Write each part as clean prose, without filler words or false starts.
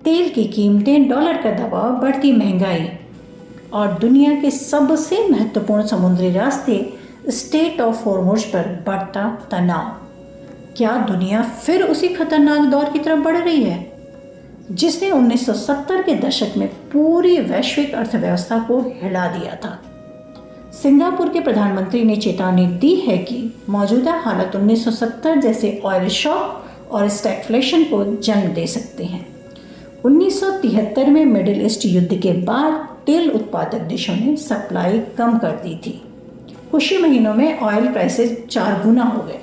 तेल की कीमतें, डॉलर का दबाव, बढ़ती महंगाई और दुनिया के सबसे महत्वपूर्ण समुद्री रास्ते स्ट्रेट ऑफ हॉर्मुज़ पर बढ़ता तनाव। क्या दुनिया फिर उसी खतरनाक दौर की तरफ बढ़ रही है जिसने 1970 के दशक में पूरी वैश्विक अर्थव्यवस्था को हिला दिया था? सिंगापुर के प्रधानमंत्री ने चेतावनी दी है कि मौजूदा हालत 1970 जैसे ऑयल शॉक और स्टैगफ्लेशन को जन्म दे सकते हैं। 1973 में मिडिल ईस्ट युद्ध के बाद तेल उत्पादक देशों ने सप्लाई कम कर दी थी। कुछ ही महीनों में ऑयल प्राइसेस 4 गुना हो गए।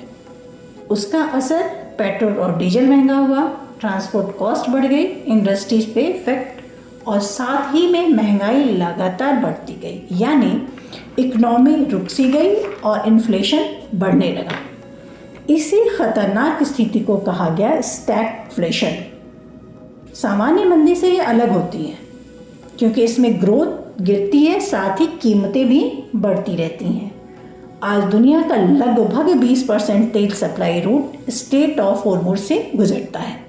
उसका असर पेट्रोल और डीजल महंगा हुआ, ट्रांसपोर्ट कॉस्ट बढ़ गई, इंडस्ट्रीज पे इफेक्ट और साथ ही में महंगाई लगातार बढ़ती गई, यानी इकोनॉमी रुक सी गई और इन्फ्लेशन बढ़ने लगा। इसी खतरनाक स्थिति को कहा गया स्टैगफ्लेशन। सामान्य मंदी से ये अलग होती है क्योंकि इसमें ग्रोथ गिरती है, साथ ही कीमतें भी बढ़ती रहती हैं। आज दुनिया का लगभग 20% तेल supply root straight of Hormuz से गुजरता है।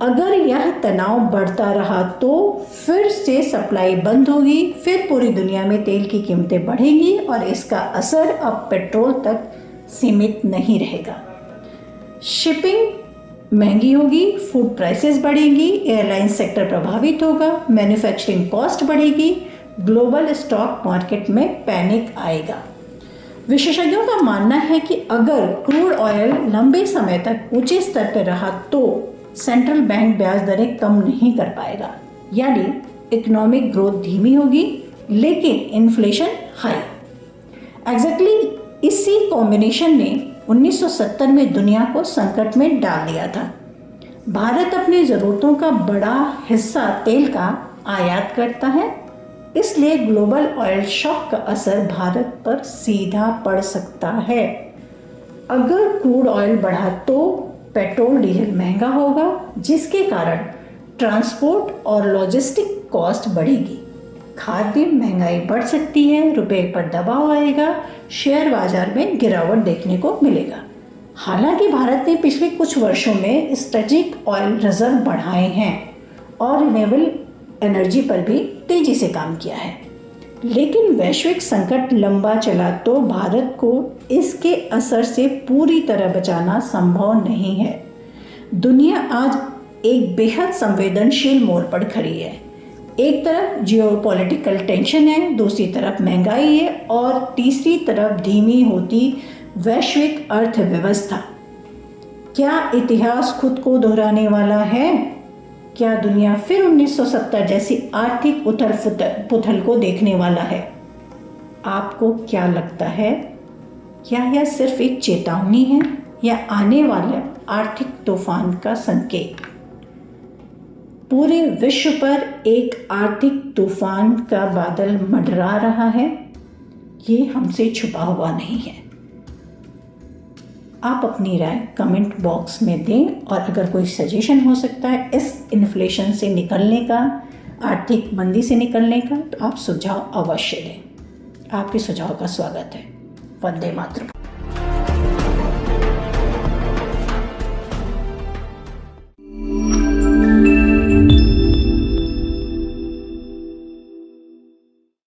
अगर यह तनाव बढ़ता रहा तो फिर से सप्लाई बंद होगी, फिर पूरी दुनिया में तेल की कीमतें बढ़ेंगी और इसका असर अब पेट्रोल तक सीमित नहीं रहेगा। शिपिंग महंगी होगी, फूड प्राइसेस बढ़ेंगी, एयरलाइन सेक्टर प्रभावित होगा, मैन्युफैक्चरिंग कॉस्ट बढ़ेगी, ग्लोबल स्टॉक मार्केट में पैनिक आएगा। विशेषज्ञों का मानना है कि अगर क्रूड ऑयल लंबे समय तक ऊंचे स्तर पर रहा तो सेंट्रल बैंक ब्याज दरें कम नहीं कर पाएगा, यानी इकोनॉमिक ग्रोथ धीमी होगी लेकिन इन्फ्लेशन हाई। एग्जैक्टली इसी कॉम्बिनेशन ने 1970 में दुनिया को संकट में डाल दिया था। भारत अपनी ज़रूरतों का बड़ा हिस्सा तेल का आयात करता है, इसलिए ग्लोबल ऑयल शॉक का असर भारत पर सीधा पड़ सकता है। अगर क्रूड ऑयल बढ़ा तो पेट्रोल डीजल महंगा होगा, जिसके कारण ट्रांसपोर्ट और लॉजिस्टिक कॉस्ट बढ़ेगी। खाद्य महंगाई बढ़ सकती है, रुपए पर दबाव आएगा, शेयर बाजार में गिरावट देखने को मिलेगा। हालांकि भारत ने पिछले कुछ वर्षों में स्ट्रेटेजिक ऑयल रिजर्व बढ़ाए हैं और रिन्यूएबल एनर्जी पर भी तेजी से काम किया है, लेकिन वैश्विक संकट लंबा चला तो भारत को इसके असर से पूरी तरह बचाना संभव नहीं है। दुनिया आज एक बेहद संवेदनशील मोड़ पर खड़ी है। एक तरफ जियोपॉलिटिकल टेंशन है, दूसरी तरफ महंगाई है और तीसरी तरफ धीमी होती वैश्विक अर्थव्यवस्था। क्या इतिहास खुद को दोहराने वाला है? क्या दुनिया फिर 1970 जैसी आर्थिक उथल पुथल को देखने वाला है? आपको क्या लगता है? क्या यह सिर्फ एक चेतावनी है या आने वाले आर्थिक तूफान का संकेत? पूरे विश्व पर एक आर्थिक तूफान का बादल मंडरा रहा है, ये हमसे छुपा हुआ नहीं है। आप अपनी राय कमेंट बॉक्स में दें और अगर कोई सजेशन हो सकता है इस इन्फ्लेशन से निकलने का, आर्थिक मंदी से निकलने का, तो आप सुझाव अवश्य दें। आपके सुझाव का स्वागत है। वंदे मातरम।